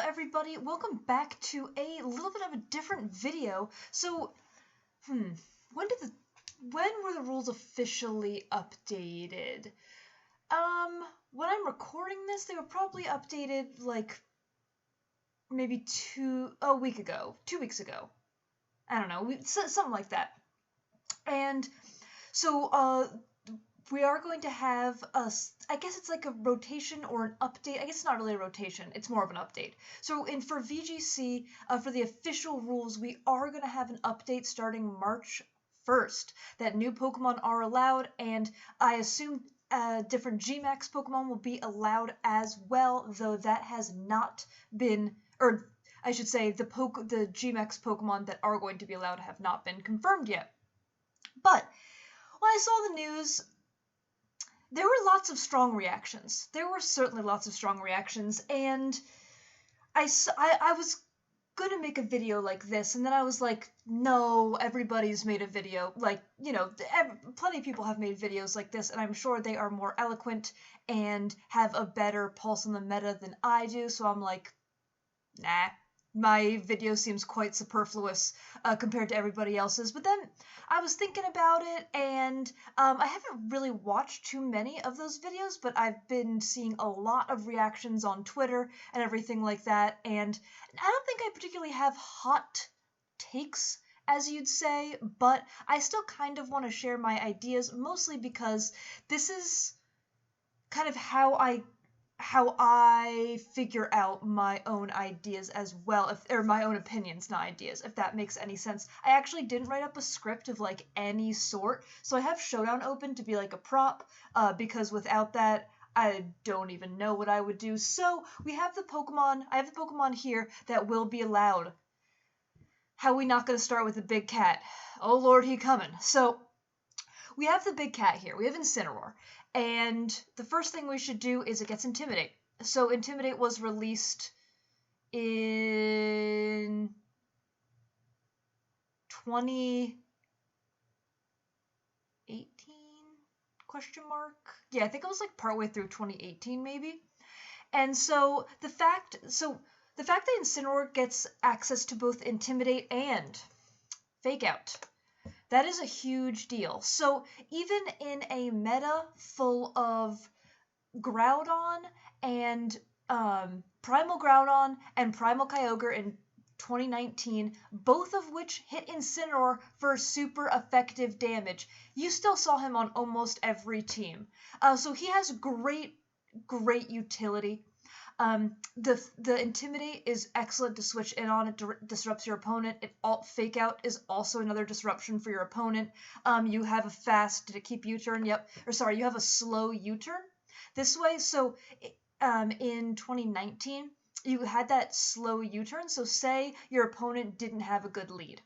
everybody, welcome back to a little bit of a different video. So, when were the rules officially updated? When I'm recording this, they were probably updated like maybe 2 weeks ago. I don't know, something like that. And so, we are going to have I guess it's like a rotation or an update. I guess it's not really a rotation. It's more of an update. So for VGC, for the official rules, we are going to have an update starting March 1st. That new Pokemon are allowed, and I assume different Gmax Pokemon will be allowed as well, though that has not been, or I should say the Gmax Pokemon that are going to be allowed have not been confirmed yet. But when I saw the news, there were lots of strong reactions. There were certainly lots of strong reactions, and I was gonna make a video like this, and then I was like, no, everybody's made a video. Like, plenty of people have made videos like this, and I'm sure they are more eloquent and have a better pulse on the meta than I do, so I'm like, nah. My video seems quite superfluous compared to everybody else's. But then I was thinking about it, and I haven't really watched too many of those videos, but I've been seeing a lot of reactions on Twitter and everything like that, and I don't think I particularly have hot takes, as you'd say, but I still kind of want to share my ideas, mostly because this is kind of how I figure out my own ideas as well, or my own opinions, not ideas, if that makes any sense. I actually didn't write up a script of like any sort, so I have Showdown open to be like a prop, because without that, I don't even know what I would do. So I have the Pokemon here that will be allowed. How are we not going to start with the big cat? Oh Lord, he coming. So we have the big cat here. We have Incineroar. And the first thing we should do is it gets Intimidate. So Intimidate was released in 2018? Question mark? Yeah, I think it was like partway through 2018 maybe. And so the fact that Incineroar gets access to both Intimidate and Fake Out, that is a huge deal. So even in a meta full of Groudon and Primal Groudon and Primal Kyogre in 2019, both of which hit Incineroar for super effective damage, you still saw him on almost every team. So he has great utility. The Intimidate is excellent to switch in on. It disrupts your opponent. Fake Out is also another disruption for your opponent. You have a fast, did it keep U-turn? Yep. You have a slow U-turn this way. So in 2019, you had that slow U-turn. So say your opponent didn't have a good lead.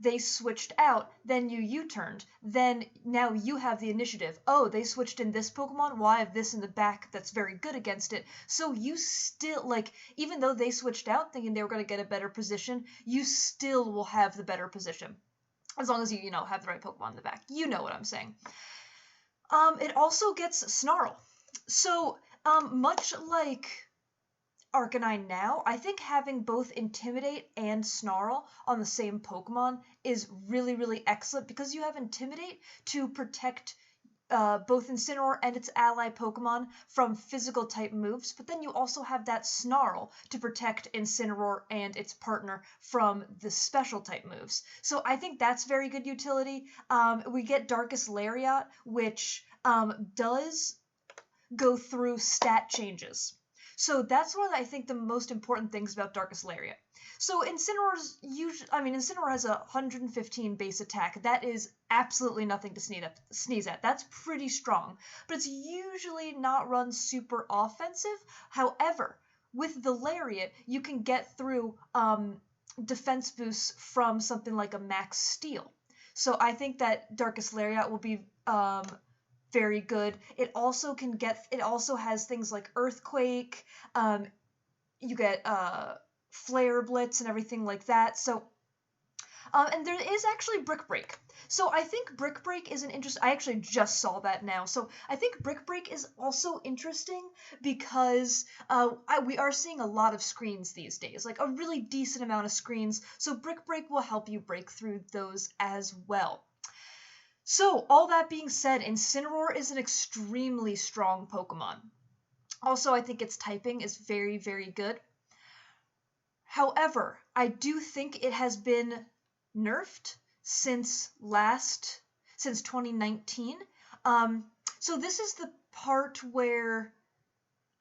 They switched out, then you U-turned, then now you have the initiative. Oh, they switched in this Pokemon, well, I have this in the back that's very good against it. So you still, even though they switched out thinking they were going to get a better position, you still will have the better position. As long as you, have the right Pokemon in the back. You know what I'm saying. It also gets Snarl. So, much like Arcanine now, I think having both Intimidate and Snarl on the same Pokemon is really, really excellent, because you have Intimidate to protect both Incineroar and its ally Pokemon from physical type moves, but then you also have that Snarl to protect Incineroar and its partner from the special type moves. So I think that's very good utility. We get Darkest Lariat, which does go through stat changes. So that's one of, I think, the most important things about Darkest Lariat. So Incineroar has a 115 base attack. That is absolutely nothing to sneeze at. That's pretty strong. But it's usually not run super offensive. However, with the Lariat, you can get through defense boosts from something like a Max Steel. So I think that Darkest Lariat will be very good. It also has things like Earthquake, you get Flare Blitz and everything like that. So And there is actually Brick Break. So I think Brick Break is an interesting. I actually just saw that now. So I think Brick Break is also interesting because we are seeing a lot of screens these days, like a really decent amount of screens. So Brick Break will help you break through those as well. So all that being said, Incineroar is an extremely strong Pokemon. Also, I think its typing is very, very good. However, I do think it has been nerfed since 2019. So this is the part where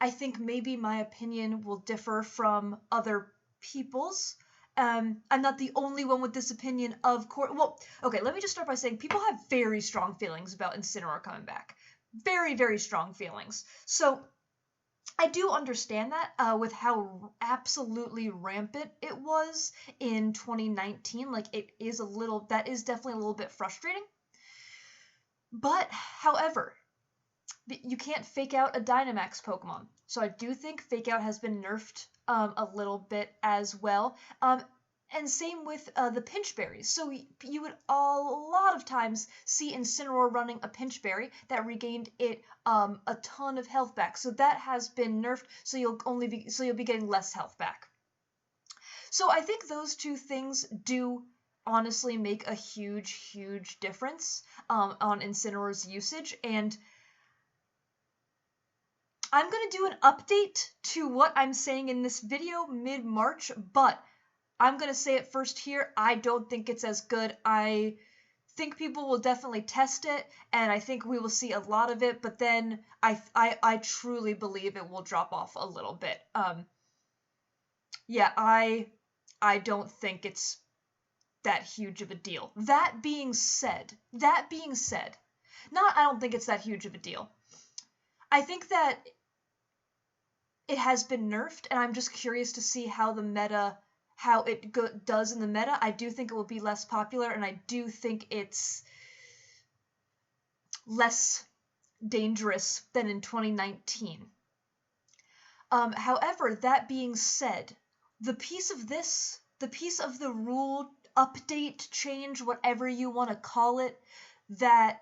I think maybe my opinion will differ from other people's. I'm not the only one with this opinion, of course. Well, okay, let me just start by saying people have very strong feelings about Incineroar coming back. Very, very strong feelings. So I do understand that with how absolutely rampant it was in 2019. Like, that is definitely a little bit frustrating. But, however, you can't fake out a Dynamax Pokemon. So I do think Fake Out has been nerfed a little bit as well. And same with the Pinch Berries. So you would a lot of times see Incineroar running a Pinch Berry that regained it a ton of health back. So that has been nerfed. So you'll be getting less health back. So I think those two things do honestly make a huge, huge difference on Incineroar's usage. And I'm going to do an update to what I'm saying in this video mid-March, but I'm going to say it first here. I don't think it's as good. I think people will definitely test it, and I think we will see a lot of it, but then I truly believe it will drop off a little bit. Yeah, I don't think it's that huge of a deal. That being said, I don't think it's that huge of a deal. I think that it has been nerfed, and I'm just curious to see how it does in the meta. I do think it will be less popular, and I do think it's less dangerous than in 2019. However, that being said, the piece of the rule update, change, whatever you want to call it, that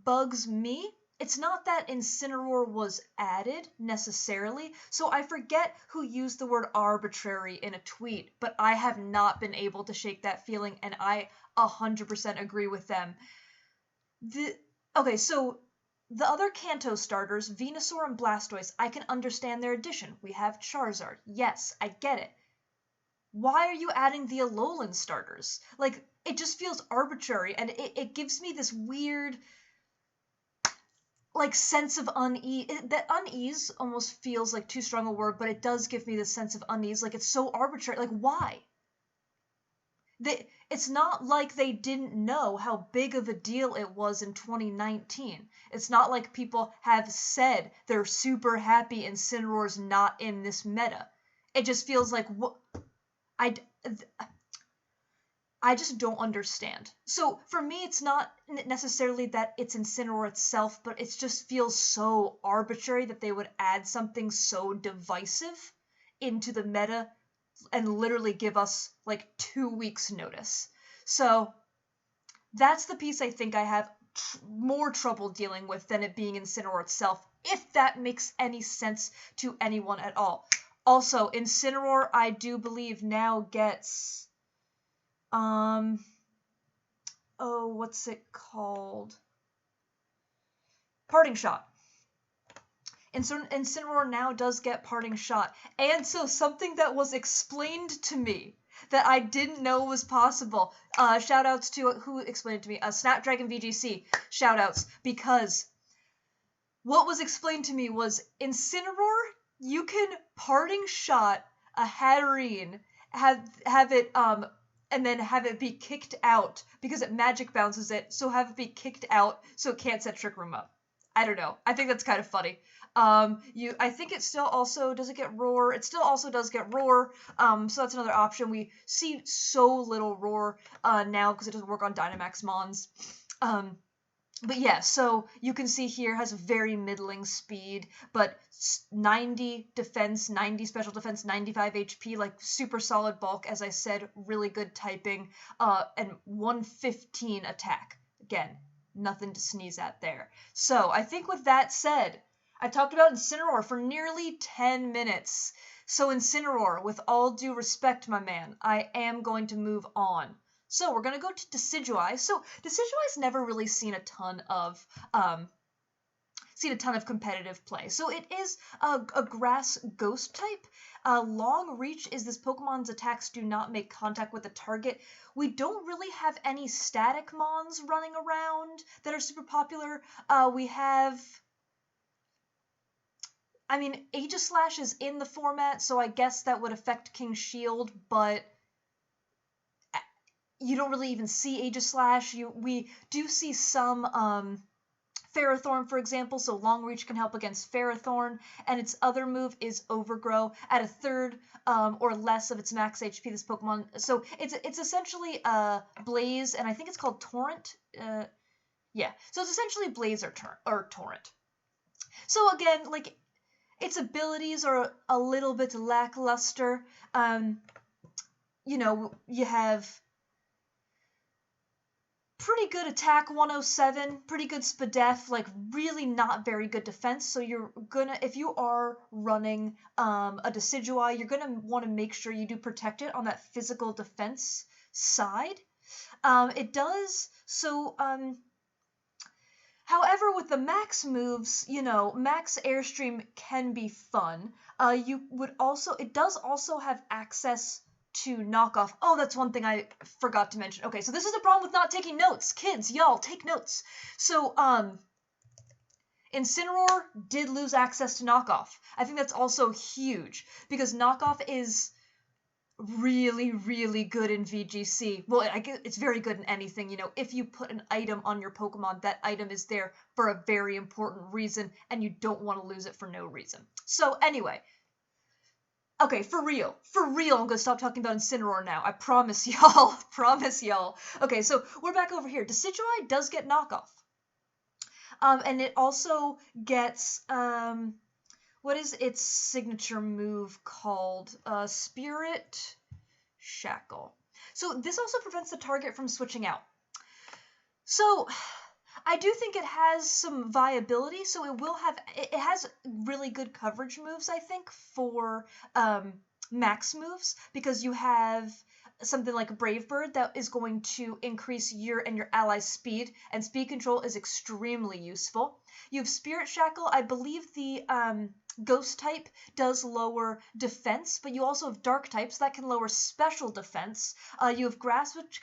bugs me, it's not that Incineroar was added, necessarily. So I forget who used the word arbitrary in a tweet, but I have not been able to shake that feeling, and I 100% agree with them. So the other Kanto starters, Venusaur and Blastoise, I can understand their addition. We have Charizard. Yes, I get it. Why are you adding the Alolan starters? Like, it just feels arbitrary, and it gives me this weird, like, sense of unease. That unease almost feels like too strong a word, but it does give me this sense of unease. Like, it's so arbitrary. Like, why? It's not like they didn't know how big of a deal it was in 2019. It's not like people have said they're super happy Incineroar's not in this meta. It just feels like, what? I just don't understand. So for me, it's not necessarily that it's Incineroar itself, but it just feels so arbitrary that they would add something so divisive into the meta and literally give us like 2 weeks notice. So that's the piece I think I have more trouble dealing with than it being Incineroar itself, if that makes any sense to anyone at all. Also, Incineroar, I do believe now gets what's it called? Parting Shot. Incineroar now does get Parting Shot. And so something that was explained to me that I didn't know was possible. Shoutouts to who explained it to me. Snapdragon VGC. Shoutouts. Because what was explained to me was Incineroar, you can Parting Shot a Hatterene, have it and then have it be kicked out because it magic bounces it, so have it be kicked out so it can't set Trick Room up. I don't know. I think that's kind of funny. I think it still also, does it get Roar? It still also does get Roar, so that's another option. We see so little Roar now because it doesn't work on Dynamax Mons. But yeah, so you can see here has a very middling speed, but 90 defense, 90 special defense, 95 HP, like super solid bulk, as I said, really good typing, and 115 attack. Again, nothing to sneeze at there. So I think with that said, I talked about Incineroar for nearly 10 minutes. So Incineroar, with all due respect, my man, I am going to move on. So we're going to go to Decidueye. So Decidueye's never really seen a ton of competitive play. So it is a grass ghost type. Long reach is this Pokemon's attacks do not make contact with the target. We don't really have any static mons running around that are super popular. We have, I mean, Aegislash is in the format, so I guess that would affect King Shield, but you don't really even see Aegislash. We do see some Ferrothorn, for example, so Long Reach can help against Ferrothorn, and its other move is Overgrow at a third or less of its max HP. This Pokemon, so it's essentially Blaze, and I think it's called Torrent. Yeah, so it's essentially Blaze or Torrent. So again, like its abilities are a little bit lackluster. You have pretty good attack 107, pretty good spadef, like really not very good defense. So you're gonna, if you are running a Decidueye, you're gonna want to make sure you do protect it on that physical defense side. It does so. However, with the max moves, max airstream can be fun. It does also have access to knockoff. Oh, that's one thing I forgot to mention. Okay, so this is the problem with not taking notes. Kids, y'all, take notes. So, Incineroar did lose access to knockoff. I think that's also huge, because knockoff is really, really good in VGC. Well, I guess it's very good in anything, if you put an item on your Pokemon, that item is there for a very important reason, and you don't want to lose it for no reason. So anyway, okay, for real, I'm gonna stop talking about Incineroar now. I promise y'all, Okay, so we're back over here. Decidueye does get knockoff. And it also gets, what is its signature move called? Spirit Shackle. So this also prevents the target from switching out. So I do think it has some viability, so it has really good coverage moves, I think, for max moves, because you have something like Brave Bird that is going to increase your and your allies' speed, and speed control is extremely useful. You have Spirit Shackle. I believe the Ghost type does lower defense, but you also have Dark types that can lower special defense. You have Grass, which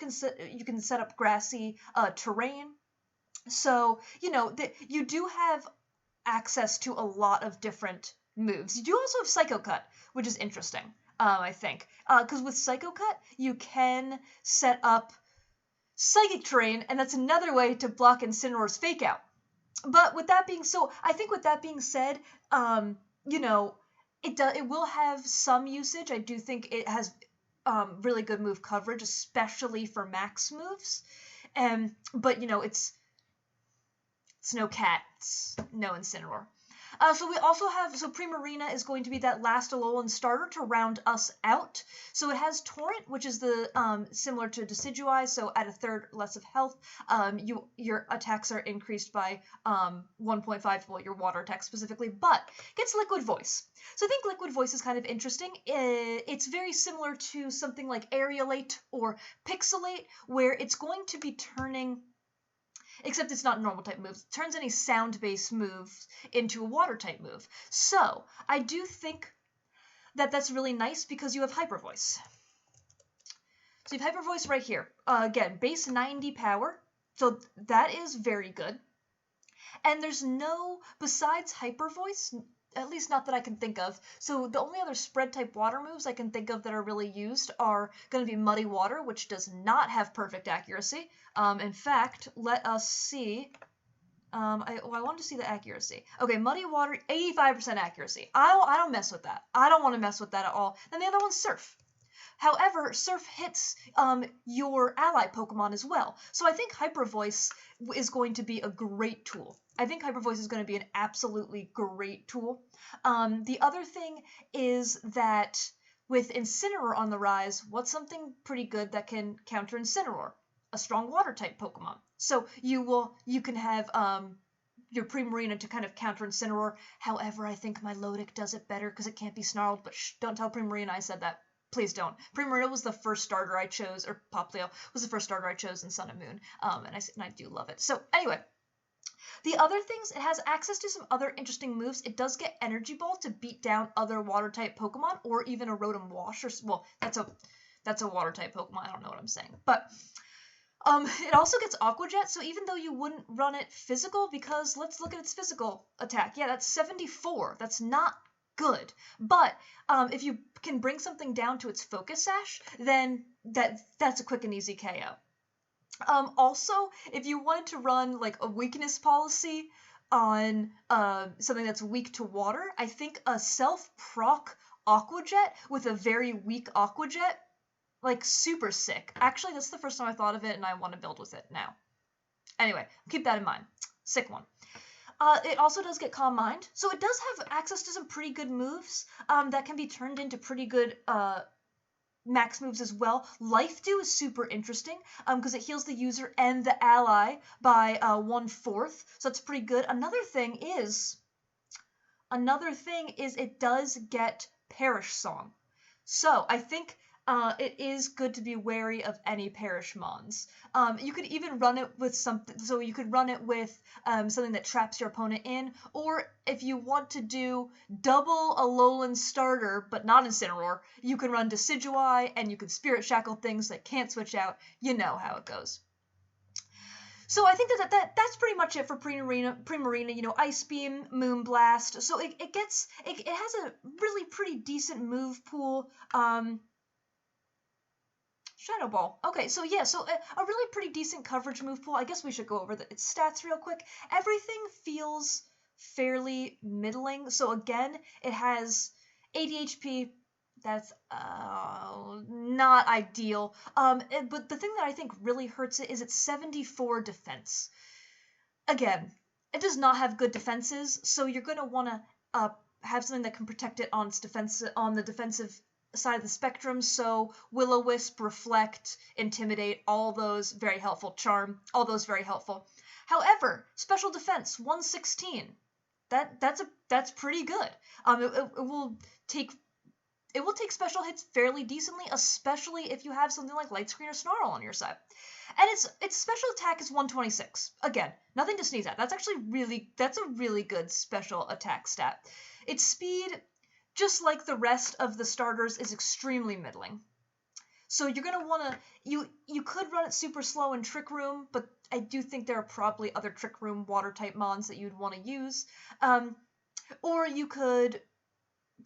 you can set up grassy terrain. So, you do have access to a lot of different moves. You do also have Psycho Cut, which is interesting, I think. Because with Psycho Cut, you can set up Psychic Terrain, and that's another way to block Incineroar's Fake Out. But I think with that being said, it will have some usage. I do think it has really good move coverage, especially for max moves. But it's no cat, it's no Incineroar. So we also have, Primarina is going to be that last Alolan starter to round us out. So it has Torrent, which is the similar to Decidueye, so at a third less of health, your attacks are increased by 1.5, well, your water attack specifically, but gets Liquid Voice. So I think Liquid Voice is kind of interesting. It's very similar to something like Aerialate or Pixelate, where it's going to be turning, except it's not normal type moves. It turns any sound-based moves into a water type move. So I do think that that's really nice because you have Hyper Voice. So you have Hyper Voice right here. Again, base 90 power. So that is very good. And there's besides Hyper Voice, at least not that I can think of. So the only other spread type water moves I can think of that are really used are going to be Muddy Water, which does not have perfect accuracy. In fact, let us see. I wanted to see the accuracy. Okay, Muddy Water, 85% accuracy. I don't mess with that. I don't want to mess with that at all. Then the other one's Surf. However, Surf hits your ally Pokemon as well. So I think Hyper Voice is going to be a great tool. I think Hyper Voice is going to be an absolutely great tool. The other thing is that with Incineroar on the rise, what's something pretty good that can counter Incineroar? A strong water type Pokemon. So you can have your Primarina to kind of counter Incineroar. However, I think my Milotic does it better because it can't be snarled, but shh, don't tell Primarina I said that. Please don't. Primarina was the first starter I chose, or Poplio was the first starter I chose in Sun and Moon, and I do love it. So anyway, the other things, it has access to some other interesting moves. It does get Energy Ball to beat down other water type Pokemon, or even a Rotom Wash, or well, that's a water type Pokemon. I don't know what I'm saying, but it also gets Aqua Jet, so even though you wouldn't run it physical, because let's look at its physical attack. Yeah, that's 74. That's not good. But if you can bring something down to its Focus Sash, then that's a quick and easy KO. Also, if you wanted to run like a weakness policy on something that's weak to water, I think a self-proc Aqua Jet with a very weak Aqua Jet, like, super sick. Actually, that's the first time I thought of it, and I want to build with it now. Anyway, keep that in mind. Sick one. It also does get Calm Mind, so it does have access to some pretty good moves that can be turned into pretty good max moves as well. Life Dew is super interesting because it heals the user and the ally by 1/4, so that's pretty good. Another thing is it does get Perish Song. So I think it is good to be wary of any Perish Mons. You could even run it with something, so you could run it with something that traps your opponent in, or if you want to do double Alolan starter, but not Incineroar, you can run Decidueye, and you can Spirit Shackle things that can't switch out. You know how it goes. So I think that's pretty much it for Primarina. You know, Ice Beam, Moonblast. So it has a really pretty decent move pool. Shadow Ball. Okay, so yeah, so a really pretty decent coverage move pool. I guess we should go over its stats real quick. Everything feels fairly middling. So again, it has 80 HP. That's not ideal. But the thing that I think really hurts it is its 74 defense. Again, it does not have good defenses, so you're going to want to have something that can protect it on its on the defensive side of the spectrum. So Will-O-Wisp, Reflect, Intimidate, all those very helpful. Charm, all those very helpful. However, special defense 116. That's pretty good. It will take special hits fairly decently, especially if you have something like Light Screen or Snarl on your side. And its special attack is 126. Again, nothing to sneeze at. That's a really good special attack stat. Its speed, just like the rest of the starters, is extremely middling. So you're going to want to, you could run it super slow in Trick Room, but I do think there are probably other Trick Room water type mons that you'd want to use. Or you could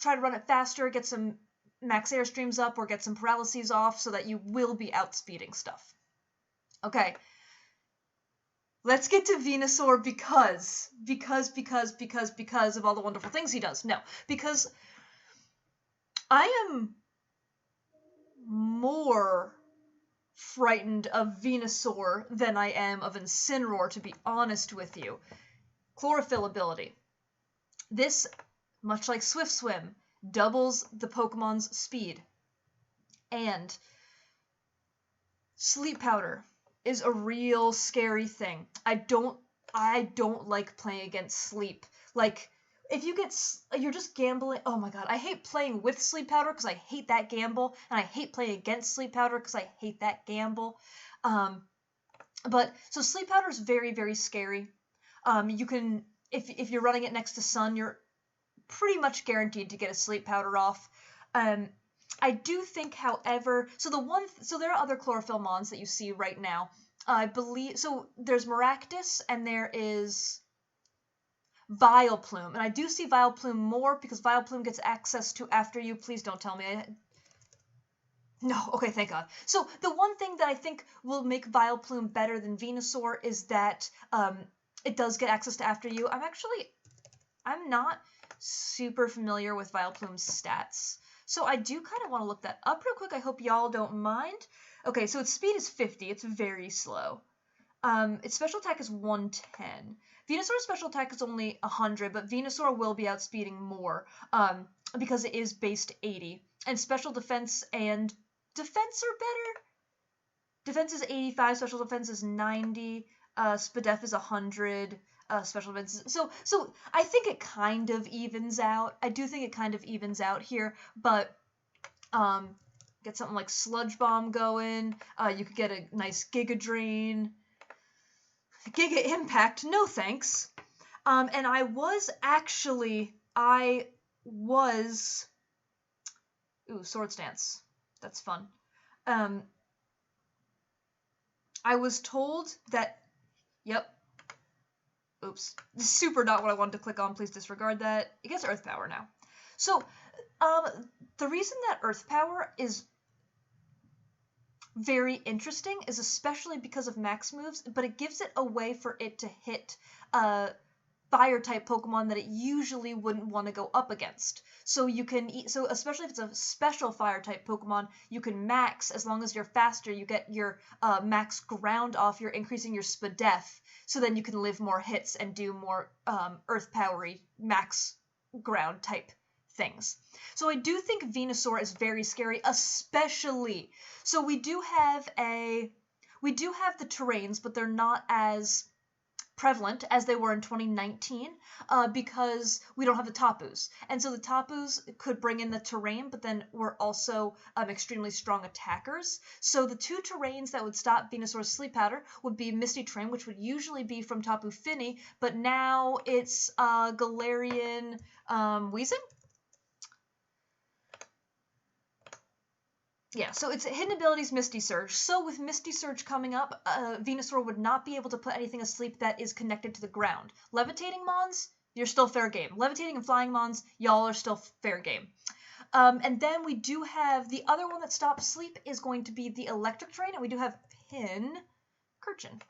try to run it faster, get some max airstreams up, or get some paralyses off so that you will be outspeeding stuff. Okay. Let's get to Venusaur because of all the wonderful things he does. No, because I am more frightened of Venusaur than I am of Incineroar, to be honest with you. Chlorophyll ability. This, much like Swift Swim, doubles the Pokemon's speed. And Sleep Powder is a real scary thing. I don't like playing against Sleep. Like, if you're just gambling. Oh my god, I hate playing with Sleep Powder because I hate that gamble, and I hate playing against Sleep Powder because I hate that gamble. But so Sleep Powder is very, very scary. You can, if you're running it next to Sun, you're pretty much guaranteed to get a Sleep Powder off. I do think, however, so there are other Chlorophyll mons that you see right now. I believe, so there's Maractus and there is Vileplume, and I do see Vileplume more because Vileplume gets access to After You. Please don't tell me. No, okay, thank God. So the one thing that I think will make Vileplume better than Venusaur is that it does get access to After You. I'm not super familiar with Vileplume's stats. So I do kind of want to look that up real quick. I hope y'all don't mind. Okay, so its speed is 50. It's very slow. Its special attack is 110. Venusaur's special attack is only 100, but Venusaur will be outspeeding more because it is based 80. And special defense and defense are better. Defense is 85, special defense is 90, Spadef is 100, special defense is... So I think it kind of evens out. I do think it kind of evens out here, but get something like Sludge Bomb going. You could get a nice Giga Drain. Giga Impact, no thanks. And I was... Ooh, Sword Stance. That's fun. I was told that... Yep. Oops. Super not what I wanted to click on. Please disregard that. It gets Earth Power now. So, the reason that Earth Power is very interesting is especially because of max moves, but it gives it a way for it to hit fire-type Pokemon that it usually wouldn't want to go up against. So you can so especially if it's a special fire-type Pokemon, you can max, as long as you're faster, you get your max ground off, you're increasing your Spadef, so then you can live more hits and do more Earth Powery max ground type things. So I do think Venusaur is very scary, especially. So we do have the terrains, but they're not as prevalent as they were in 2019 because we don't have the Tapus. And so the Tapus could bring in the terrain, but then we're also extremely strong attackers. So the two terrains that would stop Venusaur's Sleep Powder would be Misty Terrain, which would usually be from Tapu Fini, but now it's Galarian Weezing? Yeah, so its hidden ability is Misty Surge. So with Misty Surge coming up, Venusaur would not be able to put anything asleep that is connected to the ground. Levitating Mons, you're still fair game. Levitating and Flying Mons, y'all are still fair game. And then we do have the other one that stops sleep is going to be the Electric Terrain, and we do have Pincurchin.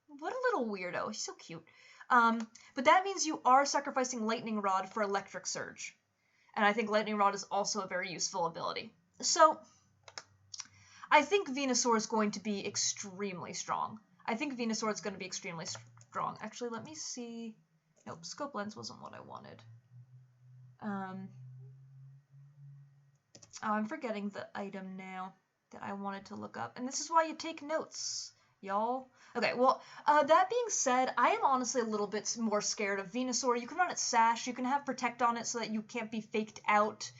What a little weirdo. He's so cute. But that means you are sacrificing Lightning Rod for Electric Surge. And I think Lightning Rod is also a very useful ability. So I think Venusaur is going to be extremely strong. Actually, let me see. Nope, Scope Lens wasn't what I wanted. I'm forgetting the item now that I wanted to look up. And this is why you take notes, y'all. Okay, well, that being said, I am honestly a little bit more scared of Venusaur. You can run its Sash. You can have Protect on it so that you can't be faked out.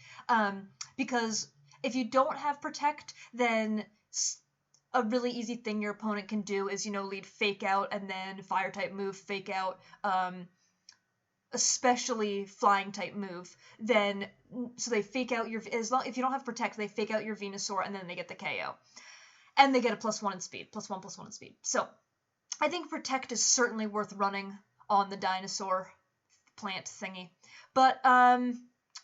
Because if you don't have Protect, then a really easy thing your opponent can do is, lead Fake Out and then Fire-type move, Fake Out, especially Flying-type move. Then, so they fake out if you don't have Protect, they fake out your Venusaur and then they get the KO. And they get a +1 in speed, +1/+1 in speed. So, I think Protect is certainly worth running on the dinosaur plant thingy. But, I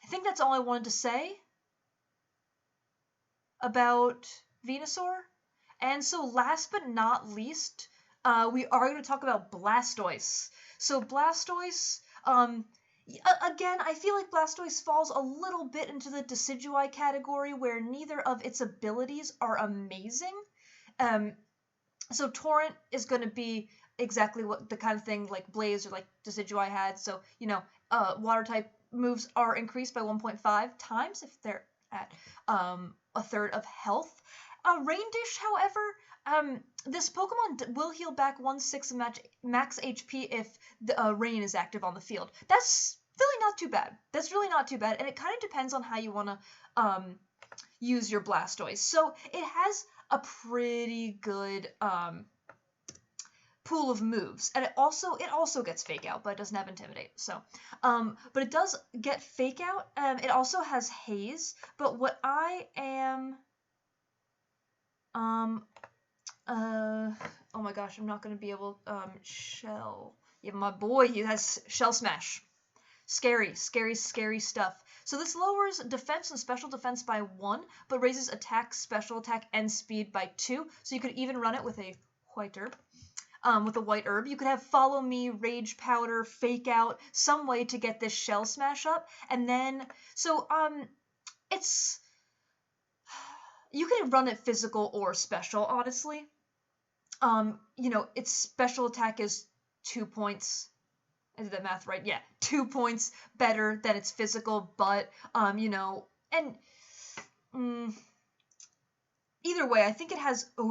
think that's all I wanted to say about Venusaur. And so last but not least, we are going to talk about Blastoise. So Blastoise, again, I feel like Blastoise falls a little bit into the Decidueye category where neither of its abilities are amazing. So Torrent is going to be exactly what the kind of thing like Blaze or like Decidueye had. So, water type moves are increased by 1.5 times if they're at a third of health. Rain Dish, however, this Pokemon will heal back 1/6 of max HP if the Rain is active on the field. That's really not too bad. And it kind of depends on how you want to use your Blastoise. So it has a pretty good pool of moves, and it also gets Fake Out, but it doesn't have Intimidate. So, but it does get Fake Out. It also has Haze. But what I am oh my gosh, I'm not going to be able, Shell. Yeah, my boy, he has Shell Smash. Scary stuff. So this lowers defense and special defense by 1, but raises attack, special attack, and speed by 2. So you could even run it with a Whiter. with a white herb. You could have Follow Me, Rage Powder, Fake Out, some way to get this Shell Smash up. And then, it's, you can run it physical or special, honestly. Its special attack is 2 points. I did that math right. Yeah, 2 points better than its physical, but, either way, I think it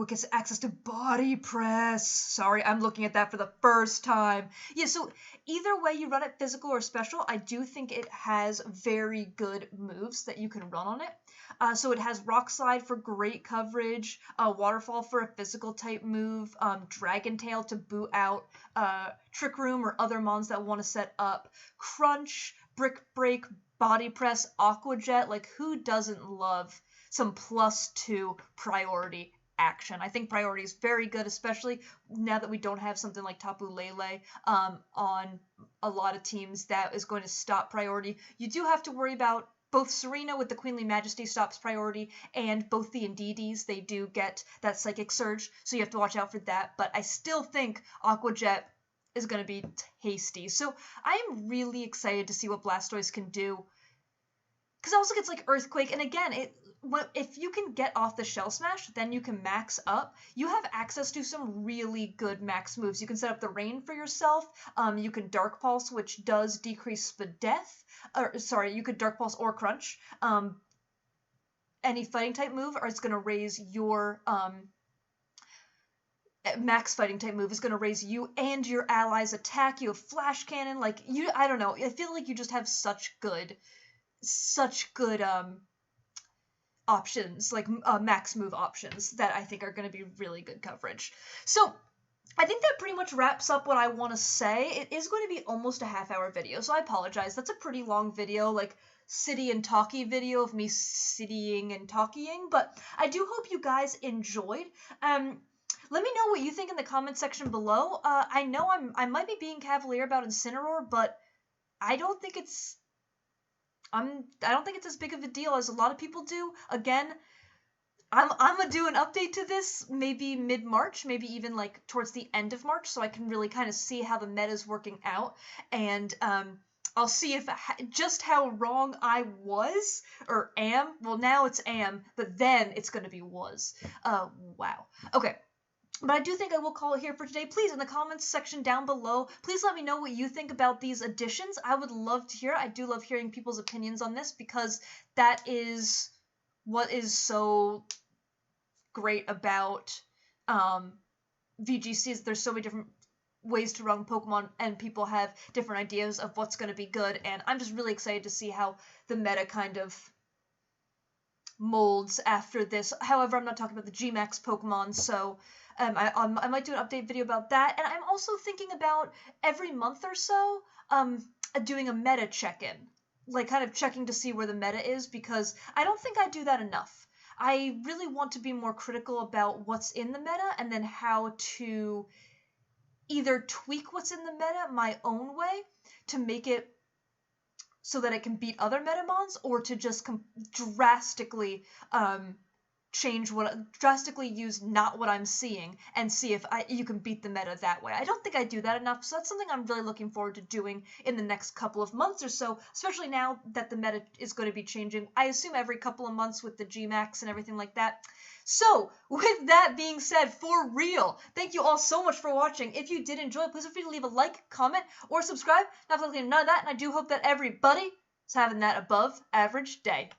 gets access to body press. Sorry, I'm looking at that for the first time. Yeah, so either way you run it physical or special, I do think it has very good moves that you can run on it. So it has Rock Slide for great coverage, Waterfall for a physical type move, Dragon Tail to boot out Trick Room or other mons that want to set up, Crunch, Brick Break, Body Press, Aqua Jet. Like, who doesn't love some +2 priority action? I think priority is very good, especially now that we don't have something like Tapu Lele on a lot of teams that is going to stop priority. You do have to worry about both Serena with the Queenly Majesty stops priority, and both the Indeedis, they do get that Psychic Surge, so you have to watch out for that. But I still think Aqua Jet is going to be tasty. So I am really excited to see what Blastoise can do. Because it also gets like Earthquake, and again, if you can get off the Shell Smash, then you can max up. You have access to some really good max moves. You can set up the Rain for yourself. You can Dark Pulse, which does decrease the death. You could Dark Pulse or Crunch. Any fighting type move, or it's going to raise your max fighting type move is going to raise you and your allies' attack. You have Flash Cannon. I don't know. I feel like you just have such good options, like max move options, that I think are going to be really good coverage. So I think that pretty much wraps up what I want to say. It is going to be almost a half-hour video, so I apologize. That's a pretty long video, like city and talkie video of me citying and talkying, but I do hope you guys enjoyed. Let me know what you think in the comment section below. I know I might be being cavalier about Incineroar, but I don't think it's as big of a deal as a lot of people do. Again, I'm gonna do an update to this maybe mid-March, maybe even like towards the end of March, so I can really kind of see how the meta's working out, and I'll see just how wrong I was or am. Well, now it's am, but then it's gonna be was. Wow. Okay. But I do think I will call it here for today. Please, in the comments section down below, please let me know what you think about these additions. I would love to hear. I do love hearing people's opinions on this, because that is what is so great about VGC, is there's so many different ways to run Pokemon, and people have different ideas of what's going to be good, and I'm just really excited to see how the meta kind of molds after this. However, I'm not talking about the G-Max Pokemon, so I might do an update video about that. And I'm also thinking about every month or so doing a meta check-in, like kind of checking to see where the meta is, because I don't think I do that enough. I really want to be more critical about what's in the meta, and then how to either tweak what's in the meta my own way to make it so that it can beat other metamons, or to just drastically drastically use not what I'm seeing and see if you can beat the meta that way. I don't think I do that enough, so that's something I'm really looking forward to doing in the next couple of months or so, especially now that the meta is going to be changing, I assume every couple of months with the G-Max and everything like that. So, with that being said, for real, thank you all so much for watching. If you did enjoy, please feel free to leave a like, comment, or subscribe. Not looking at none of that, and I do hope that everybody is having that above average day.